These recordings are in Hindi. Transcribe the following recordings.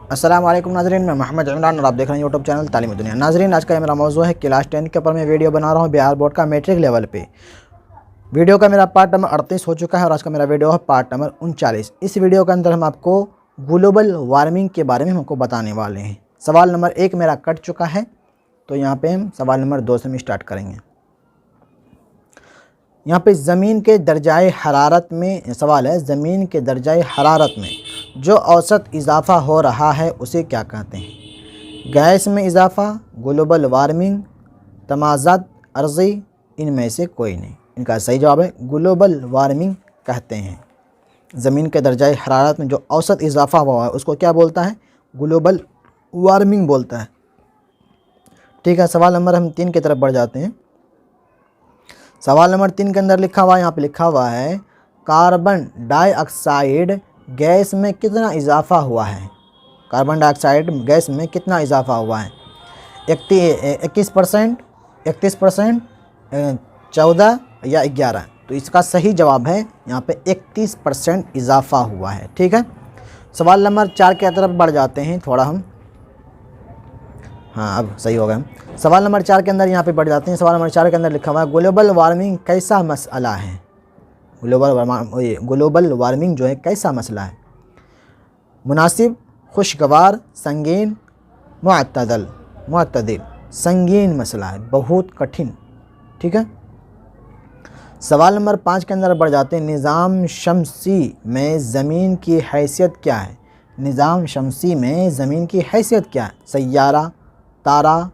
अस्सलाम वालेकुम नाज़रीन, मैं मोहम्मद इमरान और आप देख रहे हैं यूट्यूब चैनल तालीम दुनिया। नाज़रीन, आज का मेरा मौजू है क्लास 10 के ऊपर मैं वीडियो बना रहा हूँ बिहार बोर्ड का मैट्रिक लेवल पे। वीडियो का मेरा पार्ट नंबर 38 हो चुका है और आज का मेरा वीडियो है पार्ट नंबर 39। इस वीडियो के अंदर हम आपको ग्लोबल वार्मिंग के बारे में हमको बताने वाले हैं। सवाल नंबर 1 मेरा कट चुका है, तो यहाँ पर हम सवाल नंबर 2 से हम स्टार्ट करेंगे। यहाँ पे ज़मीन के दर्जाए हरारत में सवाल है, ज़मीन के दर्जाए हरारत में जो औसत इजाफ़ा हो रहा है उसे क्या कहते हैं? गैस में इजाफ़ा, ग्लोबल वार्मिंग, तमाज़ात अर्ज़ी, इनमें से कोई नहीं। इनका सही जवाब है ग्लोबल वार्मिंग कहते हैं। ज़मीन के दर्जाए हरारत में जो औसत इजाफ़ा हुआ है उसको क्या बोलता है? ग्लोबल वार्मिंग बोलता है। ठीक है, सवाल नंबर हम 3 की तरफ बढ़ जाते हैं। सवाल नंबर 3 के अंदर लिखा हुआ है, यहाँ पे लिखा हुआ है कार्बन डाइऑक्साइड गैस में कितना इजाफ़ा हुआ है? कार्बन डाइऑक्साइड गैस में कितना इजाफ़ा हुआ है? 21%, 31%, 14 या 11? तो इसका सही जवाब है यहाँ पे 31% इजाफ़ा हुआ है। ठीक है, सवाल नंबर 4 की तरफ बढ़ जाते हैं थोड़ा हम। हाँ, अब सही हो गया। सवाल नंबर 4 के अंदर यहाँ पे बढ़ जाते हैं। सवाल नंबर 4 के अंदर लिखा हुआ है ग्लोबल वार्मिंग कैसा मसला है? ग्लोबल वार्मिंग जो है कैसा मसला है? मुनासिब, खुशगवार, संगीन, मुअत्तदिल। संगीन मसला है, बहुत कठिन। ठीक है, सवाल नंबर 5 के अंदर बढ़ जाते हैं। निज़ाम शमसी में ज़मीन की हैसियत क्या है? निज़ाम शमसी में ज़मीन की हैसियत क्या है? सैयारा, तारा,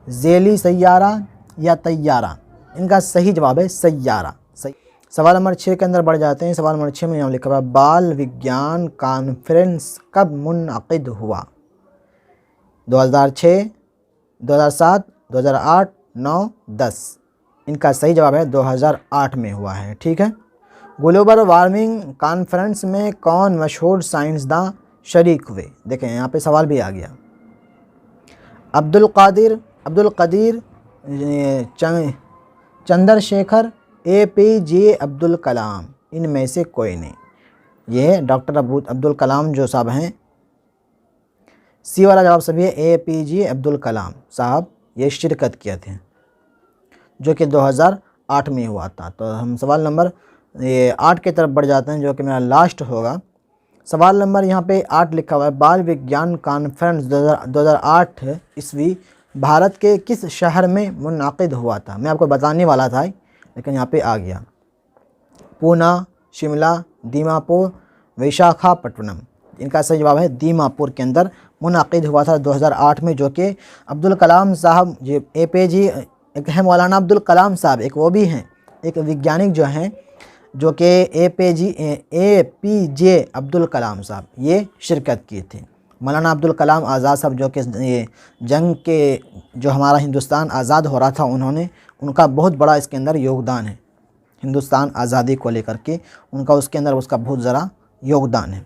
ज़ेली सैयारा या तैयारा? इनका सही जवाब है सैयारा। सही। सवाल नंबर 6 के अंदर बढ़ जाते हैं। सवाल नंबर 6 में यहाँ लिखा हुआ है बाल विज्ञान कॉन्फ्रेंस कब मुनअक़िद हुआ? 2006, 2007, 2008, 9, 10? इनका सही जवाब है 2008 में हुआ है। ठीक है, ग्लोबल वार्मिंग कॉन्फ्रेंस में कौन मशहूर साइंसदान शरीक हुए? देखें यहाँ पे सवाल भी आ गया। अब्दुल कदीर, चंद्रशेखर, APJ अब्दुल कलाम? इनमें से कोई नहीं। ये डॉक्टर अब्दुल कलाम जो साहब हैं, सी वाला जवाब सभी है। APJ अब्दुल कलाम साहब ये शिरकत किए थे, जो कि 2008 में हुआ था। तो हम सवाल नंबर 8 की तरफ बढ़ जाते हैं, जो कि मेरा लास्ट होगा। सवाल नंबर यहाँ पे 8 लिखा हुआ है बाल विज्ञान कॉन्फ्रेंस 2008 ईस्वी भारत के किस शहर में मुनअक़िद हुआ था? मैं आपको बताने वाला था लेकिन यहाँ पे आ गया। पूना, शिमला, दीमापुर, विशाखापट्टनम? इनका सही जवाब है दीमापुर के अंदर मुनअक़िद हुआ था 2008 में, जो कि अब्दुल कलाम साहब जो APJ एक है मौलाना अब्दुल कलाम साहब, एक वो भी हैं, एक वैज्ञानिक जो हैं, जो कि APJ अब्दुल कलाम साहब ये शिरकत की थी। मौलाना अब्दुल कलाम आज़ाद साहब जो कि ये जंग के जो हमारा हिंदुस्तान आज़ाद हो रहा था, उनका बहुत बड़ा इसके अंदर योगदान है। हिंदुस्तान आज़ादी को लेकर के उनका उसके अंदर उसका बहुत ज़रा योगदान है।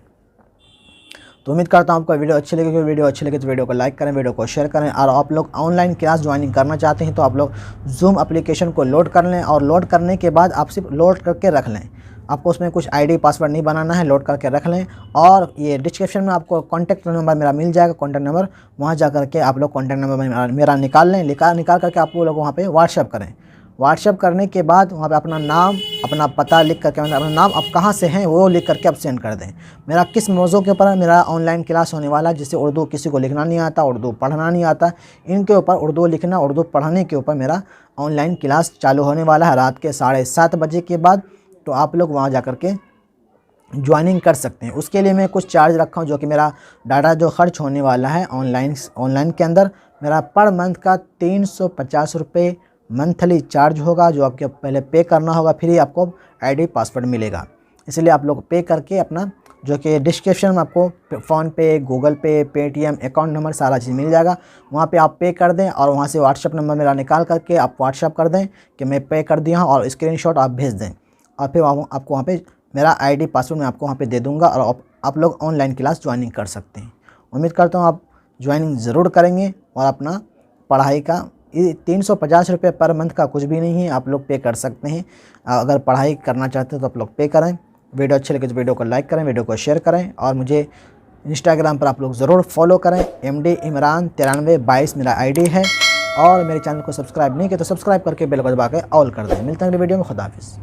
तो उम्मीद करता हूँ आपको वीडियो अच्छी लगी। वीडियो अच्छी लगे तो वीडियो को लाइक करें, वीडियो को शेयर करें। और आप लोग ऑनलाइन क्लास ज्वाइनिंग करना चाहते हैं तो आप लोग जूम एप्लीकेशन को लोड कर लें, और लोड करने के बाद आप सिर्फ लोड करके रख लें। आपको उसमें कुछ ID पासवर्ड नहीं बनाना है, लोड करके रख लें। और ये डिस्क्रिप्शन में आपको कॉन्टैक्ट नंबर मेरा मिल जाएगा, कॉन्टैक्ट नंबर, वहाँ जा करके आप लोग कॉन्टैक्ट नंबर मेरा निकाल लें। निकाल करके आप लोग वहाँ पर व्हाट्सएप करें। व्हाट्सएप करने के बाद वहाँ पे अपना नाम, अपना पता लिख करके, अपना नाम आप कहाँ से हैं वो लिख करके आप सेंड कर दें। मेरा किस मौजू के ऊपर मेरा ऑनलाइन क्लास होने वाला है, जिससे उर्दू किसी को लिखना नहीं आता, उर्दू पढ़ना नहीं आता, इनके ऊपर उर्दू लिखना, उर्दू पढ़ने के ऊपर मेरा ऑनलाइन क्लास चालू होने वाला है रात के 7:30 बजे के बाद। तो आप लोग वहाँ जा कर के ज्वाइनिंग कर सकते हैं। उसके लिए मैं कुछ चार्ज रखा हूँ, जो कि मेरा डाटा जो खर्च होने वाला है ऑनलाइन के अंदर मेरा पर मंथ का 350 रुपये मंथली चार्ज होगा, जो आपके पहले पे करना होगा, फिर ही आपको ID पासवर्ड मिलेगा। इसलिए आप लोग पे करके अपना, जो कि डिस्क्रिप्शन में आपको फ़ोनपे, गूगल पे, पेटीएम अकाउंट नंबर सारा चीज़ मिल जाएगा। वहाँ पे आप पे कर दें और वहाँ से व्हाट्सएप नंबर मेरा निकाल करके आप व्हाट्सएप कर दें कि मैं पे कर दिया हूँ, और स्क्रीनशॉट आप भेज दें। और फिर आपको वहाँ पे मेरा ID पासवर्ड मैं आपको वहाँ पे दे दूँगा, और आप लोग ऑनलाइन क्लास ज्वाइनिंग कर सकते हैं। उम्मीद करता हूँ आप ज्वाइनिंग ज़रूर करेंगे, और अपना पढ़ाई का 350 रुपये पर मंथ का कुछ भी नहीं है, आप लोग पे कर सकते हैं। अगर पढ़ाई करना चाहते हैं तो आप लोग पे करें। वीडियो अच्छी लगे तो वीडियो को लाइक करें, वीडियो को शेयर करें, और मुझे इंस्टाग्राम पर आप लोग ज़रूर फॉलो करें। MD इमरान 9322 मेरा ID है। और मेरे चैनल को सब्सक्राइब नहीं किया तो सब्सक्राइब करके बेल को दबा के ऑल कर दें। मिलते हैं अगले वीडियो में। खुदा हाफिज़।